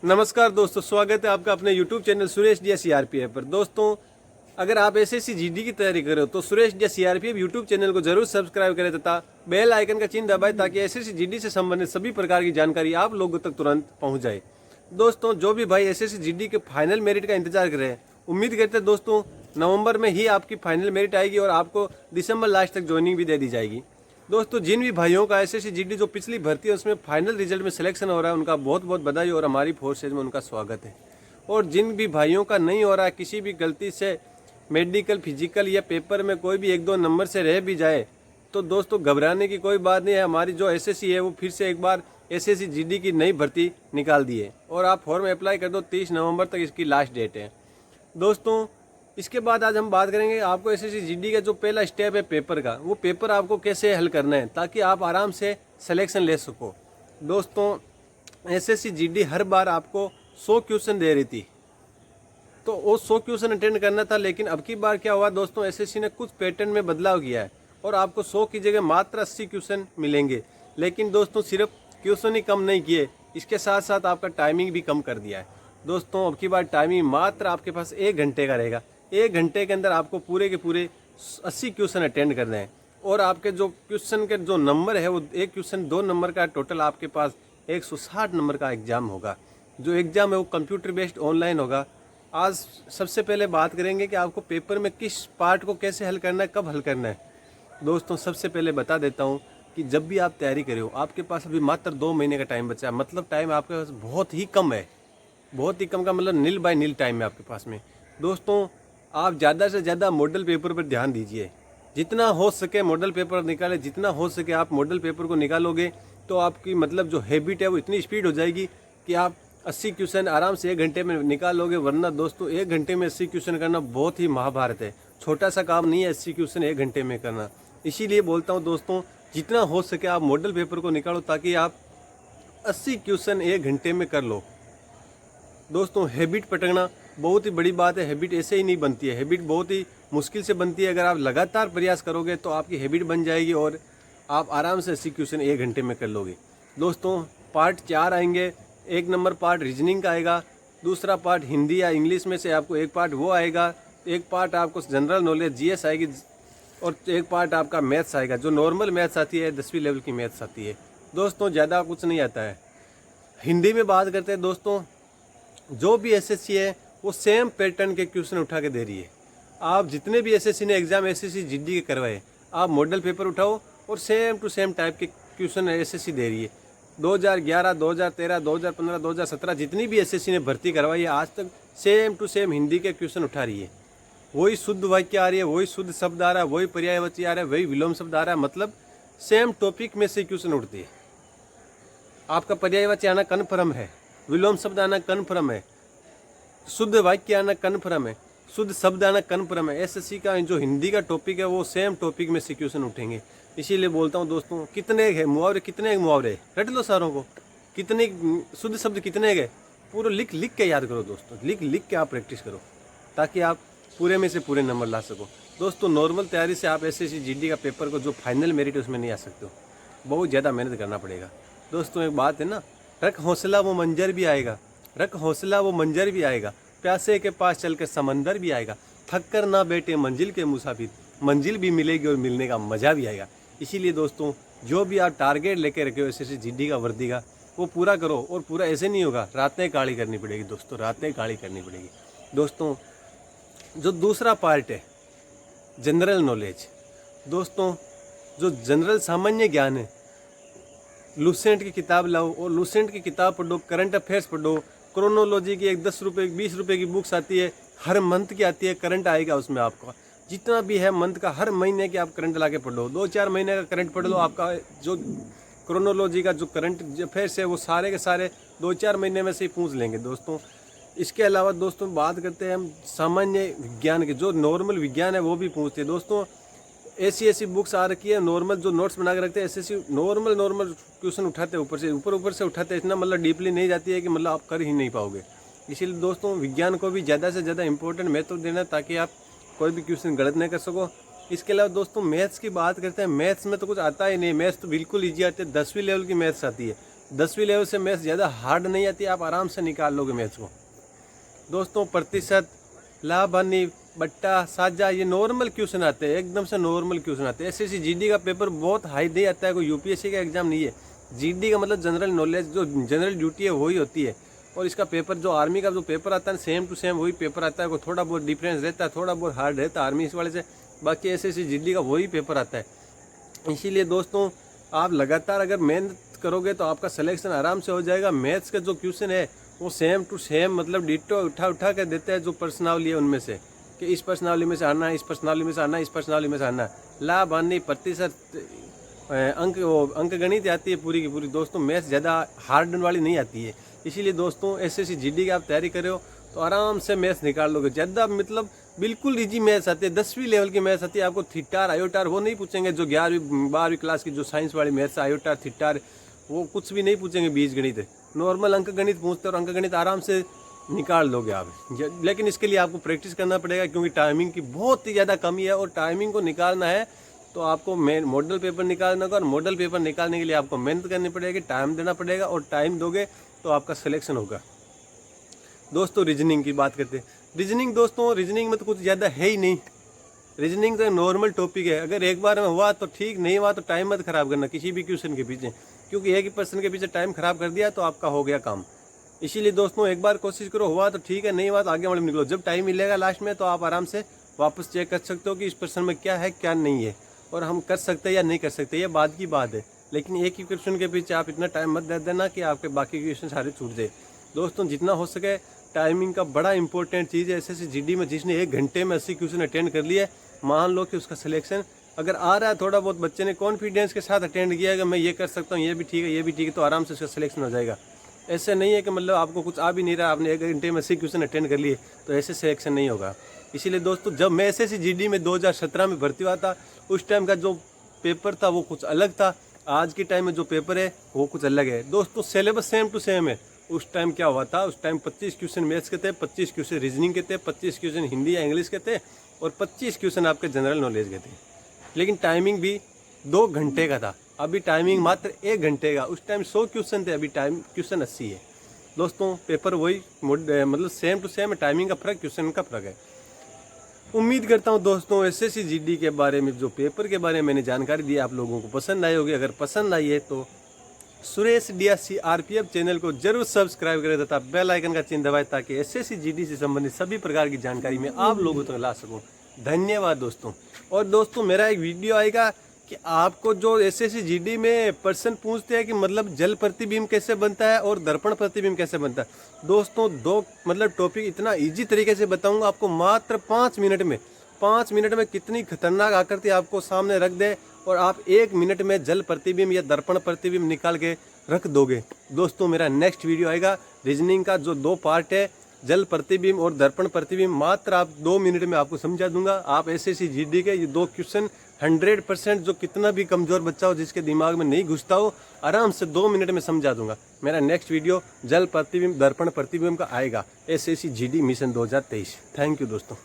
नमस्कार दोस्तों, स्वागत है आपका अपने YouTube चैनल सुरेश डिया सीआरपीएफ पर। दोस्तों, अगर आप एसएससी जीडी की तैयारी कर रहे हो तो सुरेश डिया सीआरपीएफ YouTube चैनल को जरूर सब्सक्राइब करें तथा बेल आइकन का चिन्ह दबाएं ताकि एसएससी जीडी से संबंधित सभी प्रकार की जानकारी आप लोगों तक तुरंत पहुंच जाए। दोस्तों, जो भी भाई एसएससी जीडी के फाइनल मेरिट का इंतजार कर रहे हैं, उम्मीद करते हैं दोस्तों नवंबर में ही आपकी फाइनल मेरिट आएगी और आपको दिसंबर लास्ट तक ज्वाइनिंग भी दे दी जाएगी। दोस्तों, जिन भी भाइयों का एसएससी जीडी जो पिछली भर्ती है उसमें फाइनल रिजल्ट में सिलेक्शन हो रहा है, उनका बहुत बहुत बधाई और हमारी फोर्सेज में उनका स्वागत है। और जिन भी भाइयों का नहीं हो रहा है, किसी भी गलती से मेडिकल, फिजिकल या पेपर में कोई भी 1-2 नंबर से रह भी जाए तो दोस्तों घबराने की कोई बात नहीं है। हमारी जो एसएससी है वो फिर से एक बार एसएससी जीडी की नई भर्ती निकाल दी है और आप फॉर्म अप्लाई कर दो। 30 नवंबर तक इसकी लास्ट डेट है। दोस्तों, इसके बाद आज हम बात करेंगे आपको एसएससी जीडी का जो पहला स्टेप है पेपर का, वो पेपर आपको कैसे हल करना है ताकि आप आराम से सिलेक्शन ले सको। दोस्तों, एसएससी जीडी हर बार आपको 100 क्वेश्चन दे रही थी, तो वो 100 क्वेश्चन अटेंड करना था। लेकिन अब की बार क्या हुआ दोस्तों, एसएससी ने कुछ पैटर्न में बदलाव किया है और आपको 100 की जगह मात्र 80 क्वेश्चन मिलेंगे। लेकिन दोस्तों, सिर्फ क्वेश्चन ही कम नहीं किए, इसके साथ साथ आपका टाइमिंग भी कम कर दिया है। दोस्तों, अब की बार टाइमिंग मात्र आपके पास 1 घंटे का रहेगा। 1 घंटे के अंदर आपको पूरे के पूरे 80 क्वेश्चन अटेंड करने हैं और आपके जो क्वेश्चन के जो नंबर है वो एक क्वेश्चन 2 नंबर का, टोटल आपके पास 160 नंबर का एग्ज़ाम होगा। जो एग्ज़ाम है वो कंप्यूटर बेस्ड ऑनलाइन होगा। आज सबसे पहले बात करेंगे कि आपको पेपर में किस पार्ट को कैसे हल करना है, कब हल करना है। दोस्तों, सबसे पहले बता देता हूँ कि जब भी आप तैयारी करे हो, आपके पास अभी मात्र 2 महीने का टाइम बचा है। मतलब टाइम आपके पास बहुत ही कम है, बहुत ही कम का मतलब नील बाय नील टाइम है आपके पास में। दोस्तों, आप ज़्यादा से ज़्यादा मॉडल पेपर पर ध्यान दीजिए। जितना हो सके मॉडल पेपर निकालें, जितना हो सके आप मॉडल पेपर को निकालोगे तो आपकी मतलब जो हैबिट है वो इतनी स्पीड हो जाएगी कि आप 80 क्वेश्चन आराम से 1 घंटे में निकालोगे। वरना दोस्तों 1 घंटे में 80 क्वेश्चन करना बहुत ही महाभारत है, छोटा सा काम नहीं है 80 क्वेश्चन 1 घंटे में करना। इसीलिए बोलता हूँ दोस्तों, जितना हो सके आप मॉडल पेपर को निकालो ताकि आप 80 क्वेश्चन 1 घंटे में कर लो। दोस्तों, हैबिट पटकना बहुत ही बड़ी बात है। हैबिट ऐसे ही नहीं बनती है, हैबिट बहुत ही मुश्किल से बनती है। अगर आप लगातार प्रयास करोगे तो आपकी हैबिट बन जाएगी और आप आराम से 80 क्वेश्चन 1 घंटे में कर लोगे। दोस्तों, पार्ट 4 आएंगे। 1 नंबर पार्ट रीजनिंग का आएगा, दूसरा पार्ट हिंदी या इंग्लिश में से आपको एक पार्ट वो आएगा, एक पार्ट आपको जनरल नॉलेज जीएस आएगी और एक पार्ट आपका मैथ्स आएगा। जो नॉर्मल मैथ्स आती है, 10वीं लेवल की मैथ्स आती है। दोस्तों, ज़्यादा कुछ नहीं आता है। हिंदी में बात करते हैं दोस्तों, जो भी एसएससी है वो सेम पैटर्न के क्वेश्चन उठा के दे रही है। आप जितने भी एसएससी ने एग्जाम एसएससी जीडी के करवाए, आप मॉडल पेपर उठाओ और सेम टू सेम टाइप के क्वेश्चन एसएससी दे रही है। 2011, 2013, 2015, 2017 जितनी भी एसएससी ने भर्ती करवाई है आज तक सेम टू सेम हिंदी के क्वेश्चन उठा रही है। वही शुद्ध वाक्य आ रही है, वही शुद्ध शब्द आ रहा है, वही पर्यायवाची आ रहा है, वही विलोम शब्द आ रहा है। मतलब सेम टॉपिक में से क्वेश्चन उठती है। आपका पर्यायवाची आना कन्फर्म है, विलोम शब्द आना कन्फर्म है, शुद्ध वाक्य आना कन्फर्म है, शुद्ध शब्द आना कन्फर्म है। एसएससी का जो हिंदी का टॉपिक है वो सेम टॉपिक में से क्वेश्चन उठेंगे। इसीलिए बोलता हूँ दोस्तों, कितने है मुहावरे, कितने मुहावरे रट लो सारों को, कितने शुद्ध शब्द कितने गए पूरा लिख लिख के याद करो दोस्तों, लिख लिख के आप प्रैक्टिस करो ताकि आप पूरे में से पूरे नंबर ला सको। दोस्तों, नॉर्मल तैयारी से आप एसएससी जीडी का पेपर को जो फाइनल मेरिट है उसमें नहीं आ सकते हो, बहुत ज़्यादा मेहनत करना पड़ेगा। दोस्तों, एक बात है ना, रख हौसला वो मंजर भी आएगा, रख हौसला वो मंजर भी आएगा, प्यासे के पास चल के समंदर भी आएगा, थक कर ना बैठे मंजिल के मुसाफिर, मंजिल भी मिलेगी और मिलने का मज़ा भी आएगा। इसीलिए दोस्तों, जो भी आप टारगेट लेके रखे हो एसएससी जीडी का वर्दी का, वो पूरा करो। और पूरा ऐसे नहीं होगा, रातें काली करनी पड़ेगी दोस्तों, रातें काली करनी पड़ेगी। दोस्तों, जो दूसरा पार्ट है जनरल नॉलेज, दोस्तों जो जनरल सामान्य ज्ञान है, लुसेंट की किताब लाओ और लुसेंट की किताब पढ़ो, करंट अफेयर्स पढ़ो। क्रोनोलॉजी की एक 10 रुपये 20 रुपये की बुक्स आती है, हर मंथ की आती है, करंट आएगा उसमें आपका जितना भी है मंथ का, हर महीने के आप करंट ला के पढ़ो। 2-4 महीने का करंट पढ़ लो, आपका जो क्रोनोलॉजी का जो करंट अफेयर्स है वो सारे के सारे 2-4 महीने में से ही पूछ लेंगे दोस्तों। इसके अलावा दोस्तों बात करते हैं हम सामान्य विज्ञान के, जो नॉर्मल विज्ञान है वो भी पूछते हैं दोस्तों। ऐसी बुक्स आ रखी है, नॉर्मल जो नोट्स बना के रखते हैं एसएससी, नॉर्मल क्वेश्चन उठाते हैं, ऊपर से उठाते हैं, इतना मतलब डीपली नहीं जाती है कि मतलब आप कर ही नहीं पाओगे। इसीलिए दोस्तों, विज्ञान को भी ज़्यादा से ज़्यादा इंपॉर्टेंट महत्व देना ताकि आप कोई भी क्वेश्चन गलत नहीं कर सको। इसके अलावा दोस्तों मैथ्स की बात करते हैं, मैथ्स में तो कुछ आता ही नहीं, मैथ्स तो बिल्कुल ईजी आती है, 10वीं लेवल की मैथ्स आती है। 10वीं लेवल से मैथ्स ज़्यादा हार्ड नहीं आती, आप आराम से निकाल लोगे मैथ्स को। दोस्तों प्रतिशत, लाभ हानि, बट्टा, साझा, ये नॉर्मल क्वेश्चन आते हैं, एकदम से नॉर्मल क्वेश्चन आते हैं। एसएससी जीडी का पेपर बहुत हाई दे आता है, कोई यूपीएससी का एग्जाम नहीं है। जीडी का मतलब जनरल नॉलेज, जो जनरल ड्यूटी है वही होती है। और इसका पेपर जो आर्मी का जो पेपर आता है सेम टू सेम वही पेपर आता है, कोई थोड़ा बहुत डिफरेंस रहता है, थोड़ा बहुत हार्ड रहता है आर्मी इस वाले से, बाकी एसएससी जीडी का वही पेपर आता है। इसीलिए दोस्तों आप लगातार अगर मेहनत करोगे तो आपका सिलेक्शन आराम से हो जाएगा। मैथ्स का जो क्वेश्चन है वो सेम टू सेम मतलब डिटो उठा के देते हैं जो प्रश्नावली है उनमें से, कि इस प्रश्नावली में से आना है, इस प्रश्नावली में से आना है, इस प्रश्नावली में से आना है। लाभ हानि, प्रतिशत, अंक गणित आती है पूरी की पूरी। दोस्तों मैथ्स ज़्यादा हार्ड वाली नहीं आती है। इसीलिए दोस्तों एसएससी जीडी की आप तैयारी करो तो आराम से मैथ्स निकाल लोगे। ज़्यादा मतलब बिल्कुल इजी मैथ्स आती है, 10वीं लेवल की मैथ्स आती है। आपको थीटार आयोटार वो नहीं पूछेंगे, जो 11वीं 12वीं क्लास की जो साइंस वाली मैथ्स आयोटार थीटार वो कुछ भी नहीं पूछेंगे। बीज गणित नॉर्मल अंक गणित पूछते और अंक गणित आराम से निकाल लोगे आप। लेकिन इसके लिए आपको प्रैक्टिस करना पड़ेगा, क्योंकि टाइमिंग की बहुत ही ज़्यादा कमी है। और टाइमिंग को निकालना है तो आपको मॉडल पेपर निकालना होगा, और मॉडल पेपर निकालने के लिए आपको मेहनत करनी पड़ेगी, टाइम देना पड़ेगा, और टाइम दोगे तो आपका सिलेक्शन होगा। दोस्तों रीजनिंग की बात करते हैं। रीजनिंग दोस्तों, रीजनिंग में तो कुछ ज़्यादा है ही नहीं। रीजनिंग तो नॉर्मल टॉपिक है, अगर एक बार में हुआ तो ठीक, नहीं हुआ तो टाइम मत खराब करना किसी भी क्वेश्चन के पीछे, क्योंकि एक ही पर्सन के पीछे टाइम खराब कर दिया तो आपका हो गया काम। इसीलिए दोस्तों एक बार कोशिश करो, हुआ तो ठीक है, नहीं हुआ तो आगे वाले में निकलो। जब टाइम मिलेगा लास्ट में तो आप आराम से वापस चेक कर सकते हो कि इस पर्सन में क्या है क्या नहीं है, और हम कर सकते हैं या नहीं कर सकते, ये बाद की बात है। लेकिन एक ही क्वेश्चन के पीछे आप इतना टाइम मत दे देना कि आपके बाकी क्वेश्चन सारे छूट जाए। दोस्तों जितना हो सके टाइमिंग का बड़ा इंपॉर्टेंट चीज़ है। एसएससी जीडी में जिसने 1 घंटे में 80 क्वेश्चन अटेंड कर लिए, मान लो कि उसका सिलेक्शन अगर आ रहा है, थोड़ा बहुत बच्चे ने कॉन्फिडेंस के साथ अटेंड किया कि मैं ये कर सकता हूँ, ये भी ठीक है, ये भी ठीक है, तो आराम से उसका सिलेक्शन हो जाएगा। ऐसे नहीं है कि मतलब आपको कुछ आ भी नहीं रहा, आपने 1 घंटे में 80 क्वेश्चन अटेंड कर लिए तो ऐसे सिलेक्शन नहीं होगा। इसीलिए दोस्तों जब मैं एसएससी जीडी में 2017 में भर्ती हुआ था, उस टाइम का जो पेपर था वो कुछ अलग था, आज के टाइम में जो पेपर है वो कुछ अलग है। दोस्तों सिलेबस सेम टू सेम है। उस टाइम क्या हुआ था, उस टाइम 25 क्वेश्चन मैथ्स के थे, 25 क्वेश्चन रीजनिंग के थे, 25 क्वेश्चन हिंदी या इंग्लिश के थे, और 25 क्वेश्चन आपके जनरल नॉलेज के थे। लेकिन टाइमिंग भी 2 घंटे का था, अभी टाइमिंग मात्र 1 घंटे का। उस टाइम 100 क्वेश्चन थे, अभी टाइम क्वेश्चन 80 है। दोस्तों पेपर वही मतलब सेम टू सेम, टाइमिंग का फ़र्क, क्वेश्चन का फ़र्क है। उम्मीद करता हूं दोस्तों एसएससी जीडी के बारे में, जो पेपर के बारे में मैंने जानकारी दी, आप लोगों को पसंद आई होगी। अगर पसंद आई है तो सुरेश डीएस आरपीएफ चैनल को जरूर सब्सक्राइब करें तथा बेल आइकन का चिन्ह दबाएं, ताकि एसएससी जीडी से संबंधित सभी प्रकार की जानकारी मैं आप लोगों तक ला सकूं। धन्यवाद दोस्तों। और दोस्तों मेरा एक वीडियो आएगा कि आपको जो एसएससी जीडी में पर्सन पूछते हैं कि मतलब जल प्रतिबिंब कैसे बनता है और दर्पण प्रतिबिंब कैसे बनता है। दोस्तों 2 मतलब टॉपिक इतना इजी तरीके से बताऊंगा आपको, मात्र 5 मिनट में। 5 मिनट में कितनी खतरनाक आकृति आपको सामने रख दे और आप 1 मिनट में जल प्रतिबिंब या दर्पण प्रतिबिंब निकाल के रख दोगे। दोस्तों मेरा नेक्स्ट वीडियो आएगा रीजनिंग का, जो 2 पार्ट है, जल प्रतिबिंब और दर्पण प्रतिबिंब, मात्र आप 2 मिनट में आपको समझा दूंगा। आप एसएससी जीडी के ये 2 क्वेश्चन 100% जो कितना भी कमजोर बच्चा हो जिसके दिमाग में नहीं घुसता हो, आराम से 2 मिनट में समझा दूंगा। मेरा नेक्स्ट वीडियो जल प्रतिबिंब दर्पण प्रतिबिंब का आएगा, SSC GD mission 2023। Thank you दोस्तों।